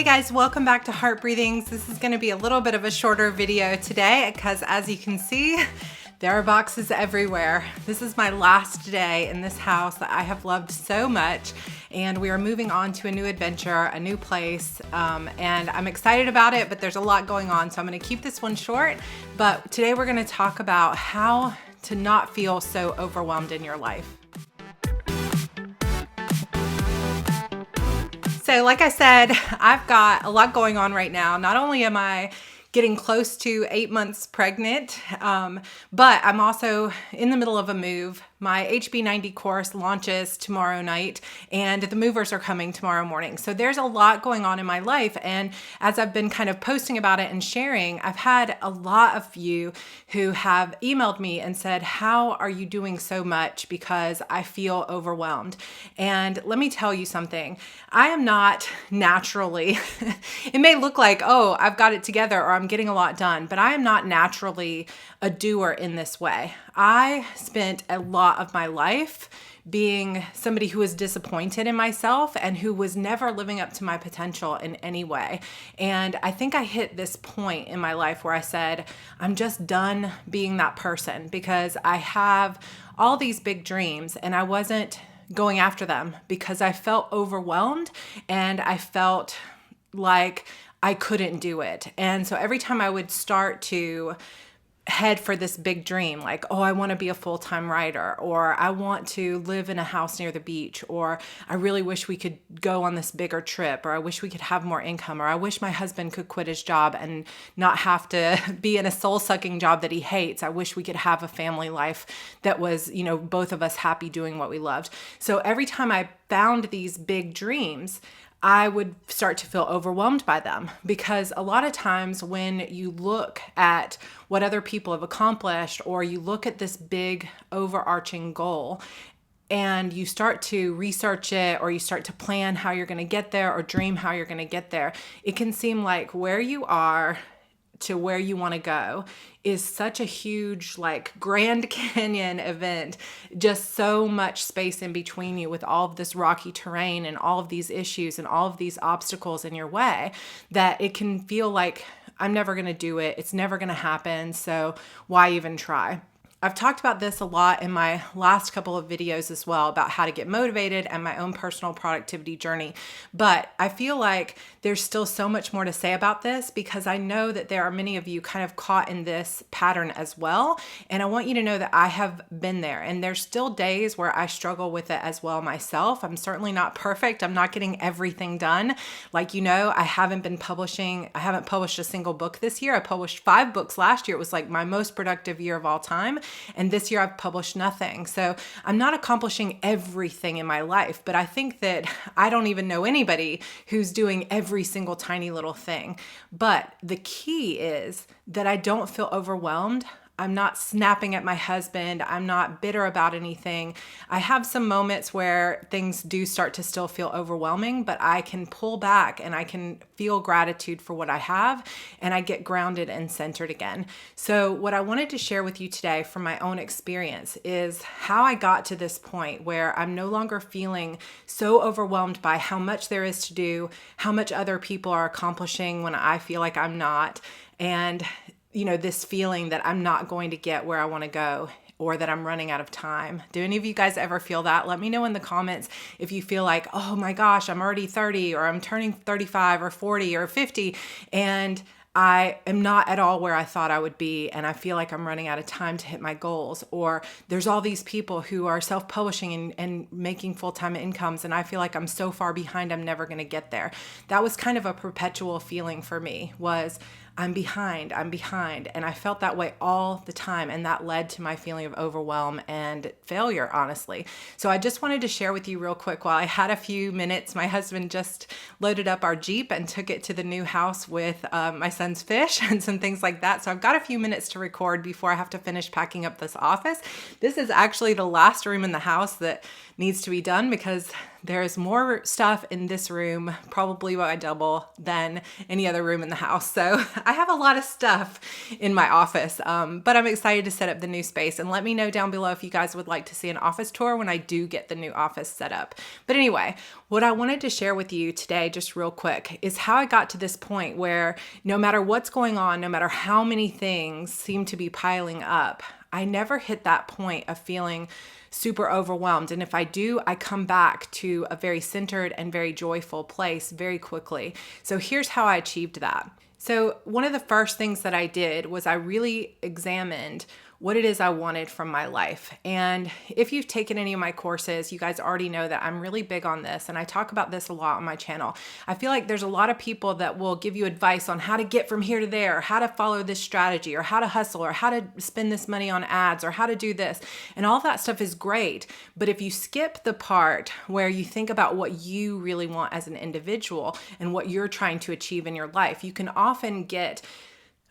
Hey guys, welcome back to Heart Breathings. This is going to be a little bit of a shorter video today because as you can see, there are boxes everywhere. This is my last day in this house that I have loved so much, and we are moving on to a new adventure, a new place, and I'm excited about it, but there's a lot going on, so I'm going to keep this one short. But today we're going to talk about how to not feel so overwhelmed in your life. So like I said, I've got a lot going on right now. Not only am I getting close to 8 months pregnant, but I'm also in the middle of a move. My HB90 course launches tomorrow night and the movers are coming tomorrow morning. So there's a lot going on in my life. And as I've been kind of posting about it and sharing, I've had a lot of you who have emailed me and said, how are you doing so much? Because I feel overwhelmed. And let me tell you something, I am not naturally, it may look like, oh, I've got it together or I'm getting a lot done, but I am not naturally a doer in this way. I spent a lot of my life being somebody who was disappointed in myself and who was never living up to my potential in any way. And I think I hit this point in my life where I said, I'm just done being that person because I have all these big dreams and I wasn't going after them because I felt overwhelmed and I felt like I couldn't do it. And so every time I would start to head for this big dream, like, oh, I want to be a full-time writer, or I want to live in a house near the beach, or I really wish we could go on this bigger trip, or I wish we could have more income, or I wish my husband could quit his job and not have to be in a soul-sucking job that he hates. I wish we could have a family life that was, both of us happy doing what we loved. So every time I found these big dreams, I would start to feel overwhelmed by them because a lot of times when you look at what other people have accomplished or you look at this big overarching goal and you start to research it or you start to plan how you're going to get there or dream how you're going to get there, it can seem like where you are to where you want to go is such a huge, like, Grand Canyon event, just so much space in between you with all of this rocky terrain and all of these issues and all of these obstacles in your way that it can feel like I'm never going to do it. It's never going to happen. So why even try? I've talked about this a lot in my last couple of videos as well about how to get motivated and my own personal productivity journey. But I feel like there's still so much more to say about this because I know that there are many of you kind of caught in this pattern as well. And I want you to know that I have been there and there's still days where I struggle with it as well myself. I'm certainly not perfect. I'm not getting everything done. Like, I haven't published a single book this year. I published 5 books last year. It was like my most productive year of all time. And this year I've published nothing. So I'm not accomplishing everything in my life, but I think that I don't even know anybody who's doing every single tiny little thing. But the key is that I don't feel overwhelmed. I'm not snapping at my husband. I'm not bitter about anything. I have some moments where things do start to still feel overwhelming, but I can pull back and I can feel gratitude for what I have and I get grounded and centered again. So what I wanted to share with you today from my own experience is how I got to this point where I'm no longer feeling so overwhelmed by how much there is to do, how much other people are accomplishing when I feel like I'm not, and this feeling that I'm not going to get where I want to go or that I'm running out of time. Do any of you guys ever feel that? Let me know in the comments if you feel like, oh my gosh, I'm already 30 or I'm turning 35 or 40 or 50 and I am not at all where I thought I would be and I feel like I'm running out of time to hit my goals. Or there's all these people who are self-publishing and making full-time incomes and I feel like I'm so far behind I'm never going to get there. That was kind of a perpetual feeling for me, was I'm behind. And I felt that way all the time. And that led to my feeling of overwhelm and failure, honestly. So I just wanted to share with you real quick while I had a few minutes. My husband just loaded up our Jeep and took it to the new house with my son's fish and some things like that. So I've got a few minutes to record before I have to finish packing up this office. This is actually the last room in the house that needs to be done because There's more stuff in this room, probably by double, than any other room in the house. So I have a lot of stuff in my office, but I'm excited to set up the new space. And let me know down below if you guys would like to see an office tour when I do get the new office set up. But anyway, what I wanted to share with you today, just real quick, is how I got to this point where no matter what's going on, no matter how many things seem to be piling up, I never hit that point of feeling super overwhelmed. And if I do, I come back to a very centered and very joyful place very quickly. So here's how I achieved that. So one of the first things that I did was I really examined what it is I wanted from my life. And if you've taken any of my courses, you guys already know that I'm really big on this. And I talk about this a lot on my channel. I feel like there's a lot of people that will give you advice on how to get from here to there, or how to follow this strategy, or how to hustle, or how to spend this money on ads, or how to do this. And all that stuff is great. But if you skip the part where you think about what you really want as an individual and what you're trying to achieve in your life, you can often get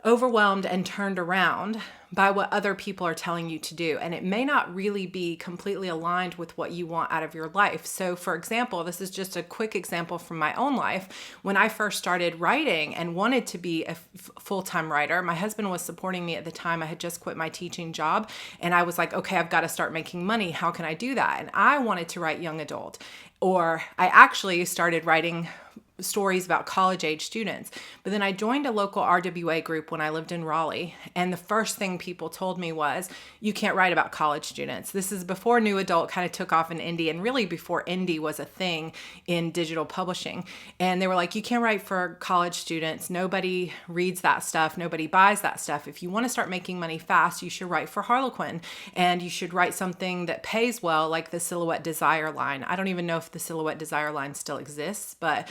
overwhelmed and turned around by what other people are telling you to do. And it may not really be completely aligned with what you want out of your life. So for example, this is just a quick example from my own life. When I first started writing and wanted to be a full-time writer, my husband was supporting me at the time. I had just quit my teaching job and I was like, okay, I've got to start making money. How can I do that? And I wanted to write young adult, or I actually started writing stories about college age students. But then I joined a local RWA group when I lived in Raleigh. And the first thing people told me was, you can't write about college students. This is before new adult kind of took off in indie, and really before indie was a thing in digital publishing. And they were like, you can't write for college students. Nobody reads that stuff. Nobody buys that stuff. If you want to start making money fast, you should write for Harlequin, and you should write something that pays well, like the Silhouette Desire line. I don't even know if the Silhouette Desire line still exists, but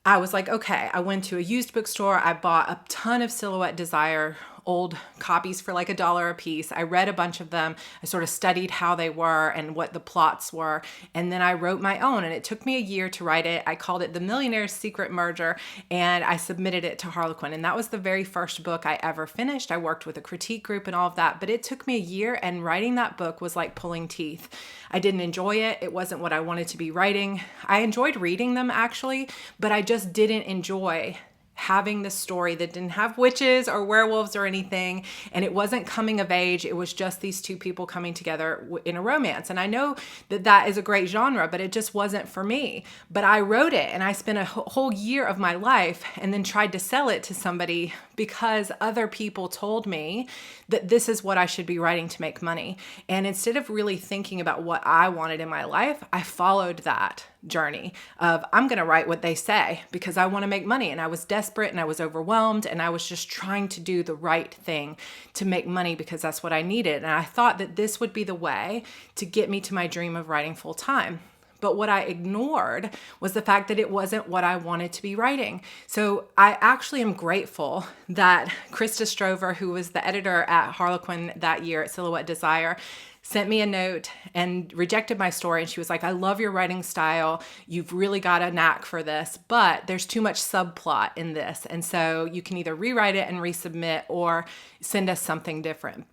I was like, okay, I went to a used bookstore. I bought a ton of Silhouette Desire old copies for like $1 a piece. I read a bunch of them. I sort of studied how they were and what the plots were. And then I wrote my own, and it took me a year to write it. I called it The Millionaire's Secret Merger, and I submitted it to Harlequin. And that was the very first book I ever finished. I worked with a critique group and all of that, but it took me a year, and writing that book was like pulling teeth. I didn't enjoy it. It wasn't what I wanted to be writing. I enjoyed reading them actually, but I just didn't enjoy having this story that didn't have witches or werewolves or anything, and it wasn't coming of age. It was just these two people coming together in a romance. And I know that that is a great genre, but it just wasn't for me. But I wrote it, and I spent a whole year of my life and then tried to sell it to somebody because other people told me that this is what I should be writing to make money. And instead of really thinking about what I wanted in my life, I followed that journey of, I'm going to write what they say because I want to make money. And I was desperate and I was overwhelmed, and I was just trying to do the right thing to make money because that's what I needed. And I thought that this would be the way to get me to my dream of writing full time. But what I ignored was the fact that it wasn't what I wanted to be writing. So I actually am grateful that Krista Strover, who was the editor at Harlequin that year at Silhouette Desire, sent me a note and rejected my story. And she was like, I love your writing style. You've really got a knack for this, but there's too much subplot in this. And so you can either rewrite it and resubmit or send us something different.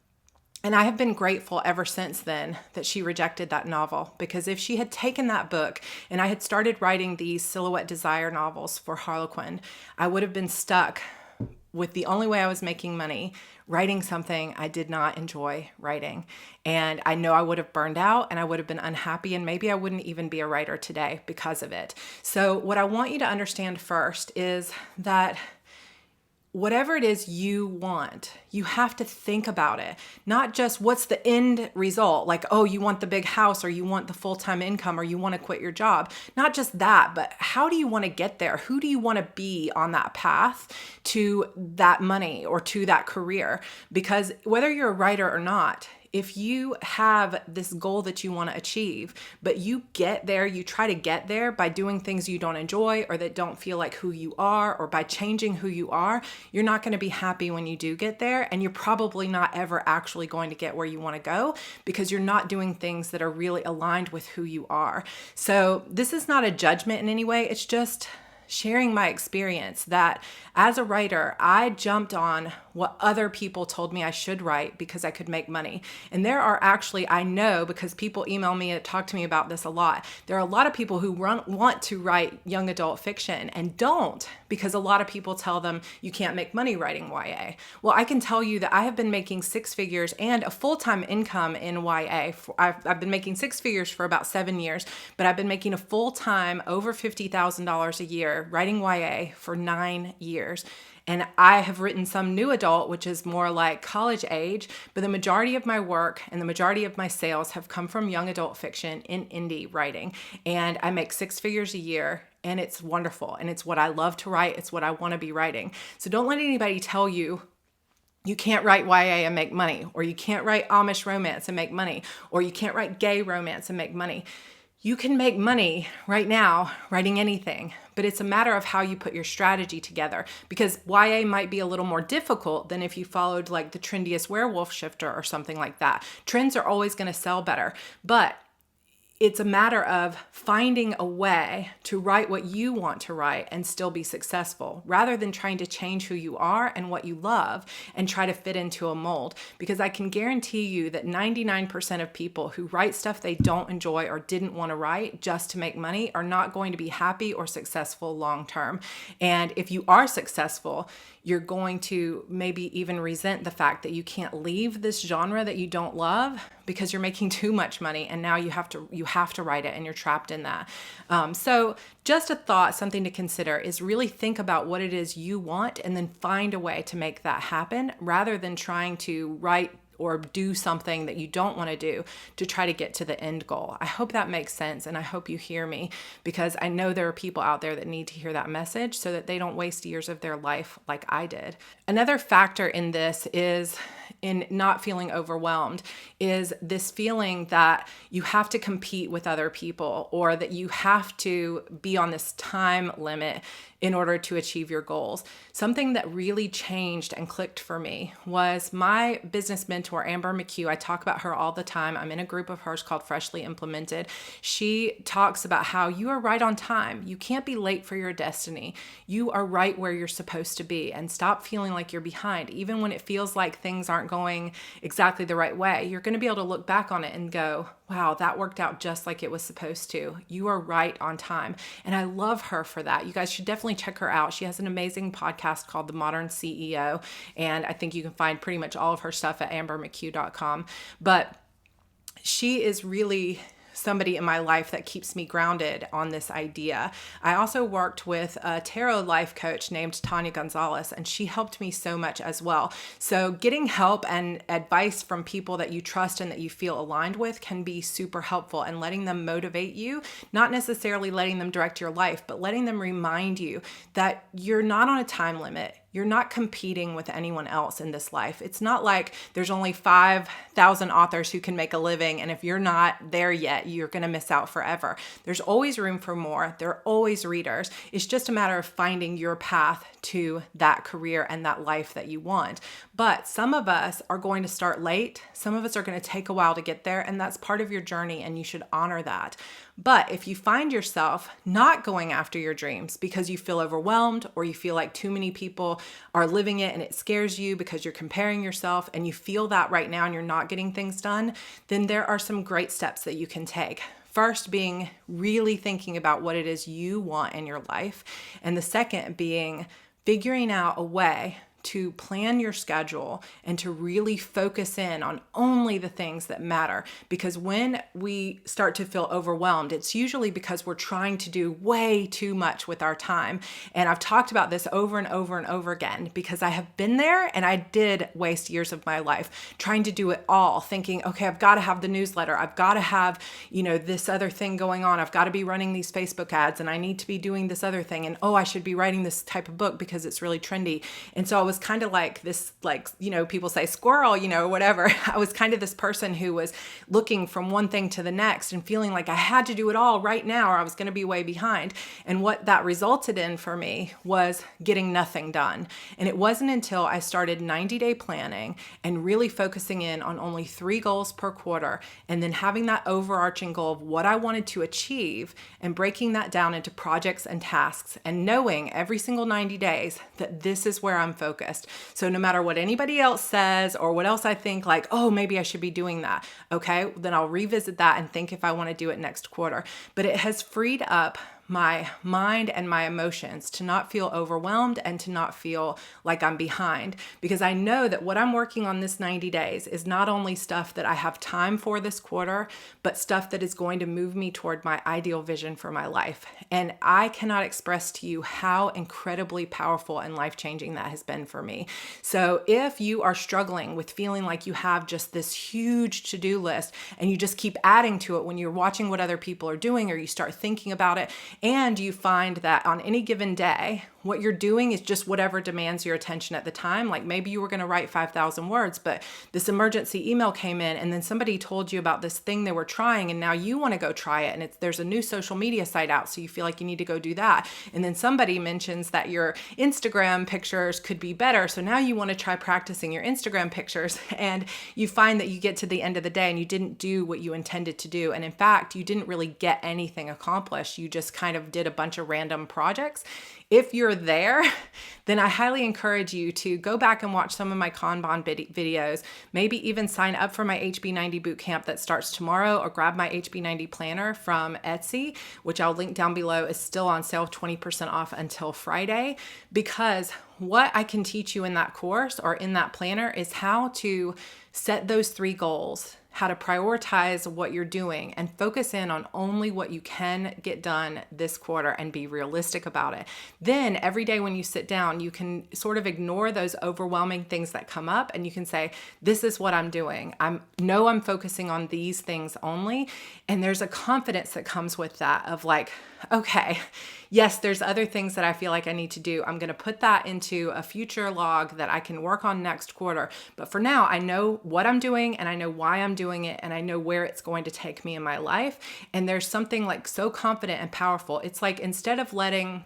And I have been grateful ever since then that she rejected that novel, because if she had taken that book and I had started writing these Silhouette Desire novels for Harlequin, I would have been stuck with the only way I was making money, writing something I did not enjoy writing. And I know I would have burned out and I would have been unhappy, and maybe I wouldn't even be a writer today because of it. So what I want you to understand first is that whatever it is you want, you have to think about it. Not just what's the end result, like, oh, you want the big house, or you want the full-time income, or you want to quit your job. Not just that, but how do you want to get there? Who do you want to be on that path to that money or to that career? Because whether you're a writer or not, if you have this goal that you want to achieve, but you get there, you try to get there by doing things you don't enjoy or that don't feel like who you are, or by changing who you are, you're not going to be happy when you do get there. And you're probably not ever actually going to get where you want to go because you're not doing things that are really aligned with who you are. So this is not a judgment in any way. It's just sharing my experience that as a writer, I jumped on what other people told me I should write because I could make money. And there are actually, I know because people email me and talk to me about this a lot, there are a lot of people who want to write young adult fiction and don't because a lot of people tell them you can't make money writing YA. Well, I can tell you that I have been making six figures and a full-time income in YA. I've been making six figures for about 7 years, but I've been making a full-time over $50,000 a year writing YA for 9 years. And I have written some new adult, which is more like college age, but the majority of my work and the majority of my sales have come from young adult fiction in indie writing. And I make six figures a year, and it's wonderful. And it's what I love to write. It's what I want to be writing. So don't let anybody tell you you can't write YA and make money, or you can't write Amish romance and make money, or you can't write gay romance and make money. You can make money right now writing anything, but it's a matter of how you put your strategy together, because YA might be a little more difficult than if you followed like the trendiest werewolf shifter or something like that. Trends are always going to sell better, but it's a matter of finding a way to write what you want to write and still be successful, rather than trying to change who you are and what you love and try to fit into a mold. Because I can guarantee you that 99% of people who write stuff they don't enjoy or didn't want to write just to make money are not going to be happy or successful long term. And if you are successful, you're going to maybe even resent the fact that you can't leave this genre that you don't love because you're making too much money, and now you have to write it and you're trapped in that. So just a thought, something to consider is really think about what it is you want and then find a way to make that happen, rather than trying to write or do something that you don't want to do to try to get to the end goal. I hope that makes sense, and I hope you hear me, because I know there are people out there that need to hear that message so that they don't waste years of their life like I did. Another factor in this is in not feeling overwhelmed is this feeling that you have to compete with other people, or that you have to be on this time limit in order to achieve your goals. Something that really changed and clicked for me was my business mentor, Amber McHugh. I talk about her all the time. I'm in a group of hers called Freshly Implemented. She talks about how you are right on time. You can't be late for your destiny. You are right where you're supposed to be, and stop feeling like you're behind. Even when it feels like things aren't going exactly the right way, you're going to be able to look back on it and go, wow, that worked out just like it was supposed to. You are right on time. And I love her for that. You guys should definitely check her out. She has an amazing podcast called The Modern CEO. And I think you can find pretty much all of her stuff at ambermchugh.com. But she is really somebody in my life that keeps me grounded on this idea. I also worked with a tarot life coach named Tanya Gonzalez, and she helped me so much as well. So getting help and advice from people that you trust and that you feel aligned with can be super helpful, and letting them motivate you, not necessarily letting them direct your life, but letting them remind you that you're not on a time limit. You're not competing with anyone else in this life. It's not like there's only 5,000 authors who can make a living, and if you're not there yet, you're going to miss out forever. There's always room for more. There are always readers. It's just a matter of finding your path to that career and that life that you want. But some of us are going to start late. Some of us are going to take a while to get there, and that's part of your journey, and you should honor that. But if you find yourself not going after your dreams because you feel overwhelmed, or you feel like too many people are living it and it scares you because you're comparing yourself, and you feel that right now and you're not getting things done, then there are some great steps that you can take. First being really thinking about what it is you want in your life. And the second being figuring out a way to plan your schedule and to really focus in on only the things that matter. Because when we start to feel overwhelmed, it's usually because we're trying to do way too much with our time. And I've talked about this over and over and over again, because I have been there, and I did waste years of my life trying to do it all, thinking, okay, I've got to have the newsletter. I've got to have, this other thing going on. I've got to be running these Facebook ads, and I need to be doing this other thing. And I should be writing this type of book because it's really trendy. And so I was kind of like this, like, people say squirrel, whatever. I was kind of this person who was looking from one thing to the next and feeling like I had to do it all right now or I was going to be way behind. And what that resulted in for me was getting nothing done. And it wasn't until I started 90-day planning and really focusing in on only 3 goals per quarter, and then having that overarching goal of what I wanted to achieve and breaking that down into projects and tasks and knowing every single 90 days that this is where I'm focused. So no matter what anybody else says or what else I think, like, oh, maybe I should be doing that. Okay, then I'll revisit that and think if I want to do it next quarter. But it has freed up my mind and my emotions to not feel overwhelmed and to not feel like I'm behind, because I know that what I'm working on this 90 days is not only stuff that I have time for this quarter, but stuff that is going to move me toward my ideal vision for my life. And I cannot express to you how incredibly powerful and life-changing that has been for me. So if you are struggling with feeling like you have just this huge to-do list and you just keep adding to it when you're watching what other people are doing, or you start thinking about it, and you find that on any given day, what you're doing is just whatever demands your attention at the time. Like maybe you were going to write 5,000 words, but this emergency email came in and then somebody told you about this thing they were trying and now you want to go try it. And there's a new social media site out, so you feel like you need to go do that. And then somebody mentions that your Instagram pictures could be better. So now you want to try practicing your Instagram pictures, and you find that you get to the end of the day and you didn't do what you intended to do. And in fact, you didn't really get anything accomplished. You just kind of did a bunch of random projects. If you're there, then I highly encourage you to go back and watch some of my Kanban videos, maybe even sign up for my HB90 bootcamp that starts tomorrow, or grab my HB90 planner from Etsy, which I'll link down below, is still on sale, 20% off until Friday, because what I can teach you in that course or in that planner is how to set those 3 goals, how to prioritize what you're doing and focus in on only what you can get done this quarter and be realistic about it. Then every day when you sit down, you can sort of ignore those overwhelming things that come up and you can say, this is what I'm doing. I'm focusing on these things only. And there's a confidence that comes with that of like, okay, yes, there's other things that I feel like I need to do. I'm going to put that into a future log that I can work on next quarter. But for now, I know what I'm doing and I know why I'm doing it and I know where it's going to take me in my life. And there's something like so confident and powerful. It's like instead of letting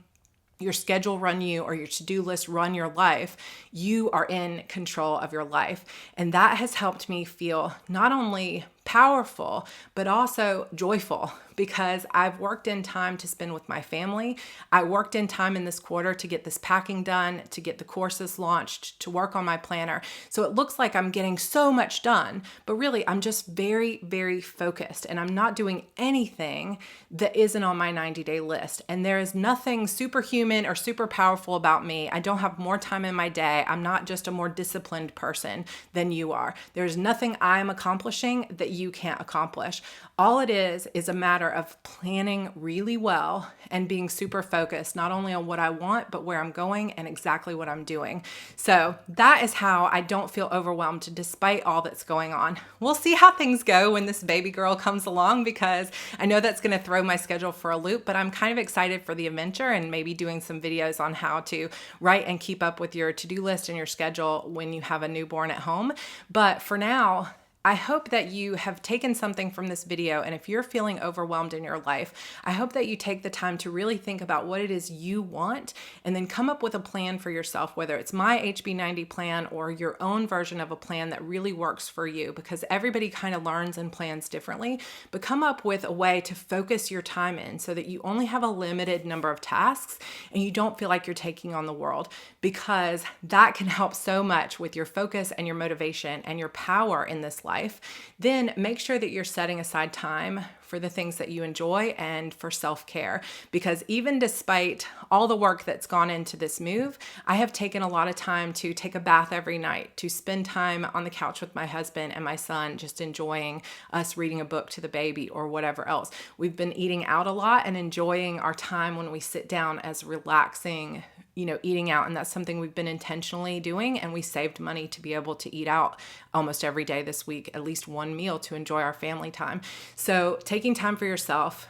your schedule run you or your to-do list run your life, you are in control of your life. And that has helped me feel not only powerful, but also joyful, because I've worked in time to spend with my family. I worked in time in this quarter to get this packing done, to get the courses launched, to work on my planner. So it looks like I'm getting so much done, but really I'm just very, very focused and I'm not doing anything that isn't on my 90-day list. And there is nothing superhuman or super powerful about me. I don't have more time in my day. I'm not just a more disciplined person than you are. There's nothing I'm accomplishing that you can't accomplish. All it is a matter of planning really well and being super focused, not only on what I want, but where I'm going and exactly what I'm doing. So that is how I don't feel overwhelmed despite all that's going on. We'll see how things go when this baby girl comes along, because I know that's going to throw my schedule for a loop, but I'm kind of excited for the adventure and maybe doing some videos on how to write and keep up with your to-do list and your schedule when you have a newborn at home. But for now, I hope that you have taken something from this video, and if you're feeling overwhelmed in your life, I hope that you take the time to really think about what it is you want and then come up with a plan for yourself, whether it's my HB90 plan or your own version of a plan that really works for you, because everybody kind of learns and plans differently. But come up with a way to focus your time in so that you only have a limited number of tasks and you don't feel like you're taking on the world, because that can help so much with your focus and your motivation and your power in this life. Then make sure that you're setting aside time for the things that you enjoy and for self-care, because even despite all the work that's gone into this move, I have taken a lot of time to take a bath every night, to spend time on the couch with my husband and my son, just enjoying us reading a book to the baby or whatever else. We've been eating out a lot and enjoying our time when we sit down as relaxing, eating out. And that's something we've been intentionally doing. And we saved money to be able to eat out almost every day this week, at least one meal to enjoy our family time. So taking time for yourself,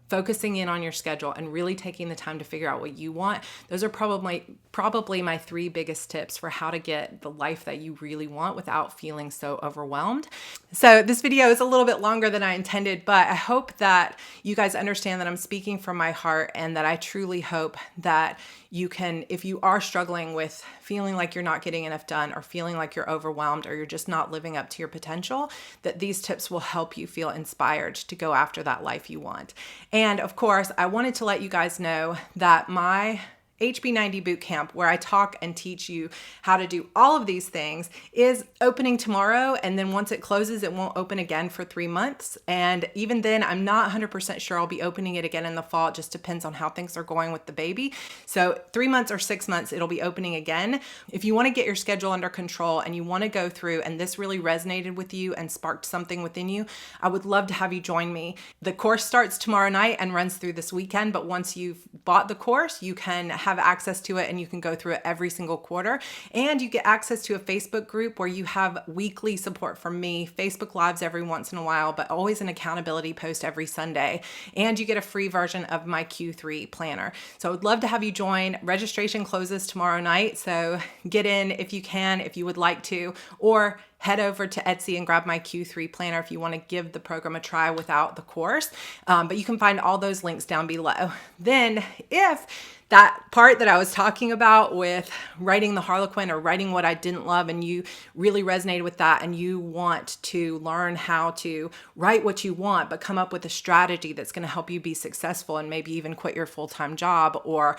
focusing in on your schedule and really taking the time to figure out what you want. Those are probably my 3 biggest tips for how to get the life that you really want without feeling so overwhelmed. So this video is a little bit longer than I intended, but I hope that you guys understand that I'm speaking from my heart, and that I truly hope that you can, if you are struggling with feeling like you're not getting enough done, or feeling like you're overwhelmed, or you're just not living up to your potential, that these tips will help you feel inspired to go after that life you want. And of course, I wanted to let you guys know that my HB90 Bootcamp, where I talk and teach you how to do all of these things, is opening tomorrow. And then once it closes, it won't open again for 3 months. And even then, I'm not 100% sure I'll be opening it again in the fall. It just depends on how things are going with the baby. So 3 months or 6 months, it'll be opening again. If you want to get your schedule under control and you want to go through, and this really resonated with you and sparked something within you, I would love to have you join me. The course starts tomorrow night and runs through this weekend. But once you've bought the course, you can have access to it, and you can go through it every single quarter. And you get access to a Facebook group where you have weekly support from me, Facebook Lives every once in a while, but always an accountability post every Sunday. And you get a free version of my Q3 planner. So I would love to have you join. Registration closes tomorrow night, so get in if you can, if you would like to, or head over to Etsy and grab my Q3 planner if you want to give the program a try without the course. But you can find all those links down below. Then if that part that I was talking about with writing the Harlequin, or writing what I didn't love, and you really resonated with that, and you want to learn how to write what you want, but come up with a strategy that's going to help you be successful, and maybe even quit your full-time job, or,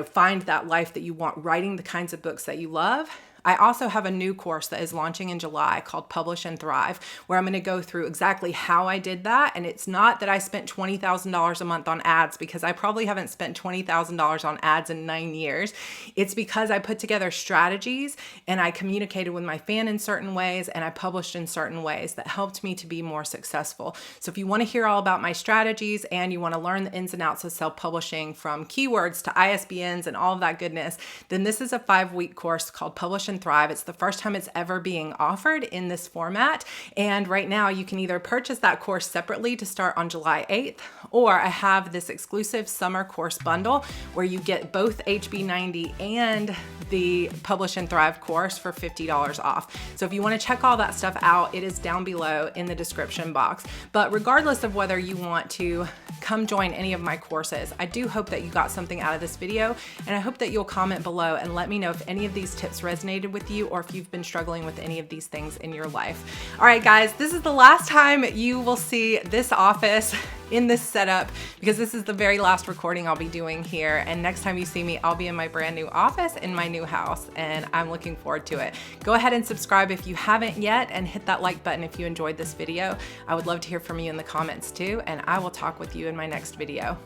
find that life that you want, writing the kinds of books that you love, I also have a new course that is launching in July called Publish and Thrive, where I'm going to go through exactly how I did that. And it's not that I spent $20,000 a month on ads, because I probably haven't spent $20,000 on ads in 9 years. It's because I put together strategies, and I communicated with my fan in certain ways, and I published in certain ways that helped me to be more successful. So if you want to hear all about my strategies, and you want to learn the ins and outs of self-publishing, from keywords to ISBNs and all of that goodness, then this is a 5-week course called Publish and Thrive. It's the first time it's ever being offered in this format. And right now you can either purchase that course separately to start on July 8th, or I have this exclusive summer course bundle where you get both HB90 and the Publish and Thrive course for $50 off. So if you want to check all that stuff out, it is down below in the description box. But regardless of whether you want to come join any of my courses, I do hope that you got something out of this video, and I hope that you'll comment below and let me know if any of these tips resonated with you, or if you've been struggling with any of these things in your life. All right, guys, this is the last time you will see this office in this setup, because this is the very last recording I'll be doing here. And next time you see me, I'll be in my brand new office in my new house, and I'm looking forward to it. Go ahead and subscribe if you haven't yet, and hit that like button if you enjoyed this video. I would love to hear from you in the comments too, and I will talk with you in my next video.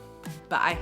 Bye.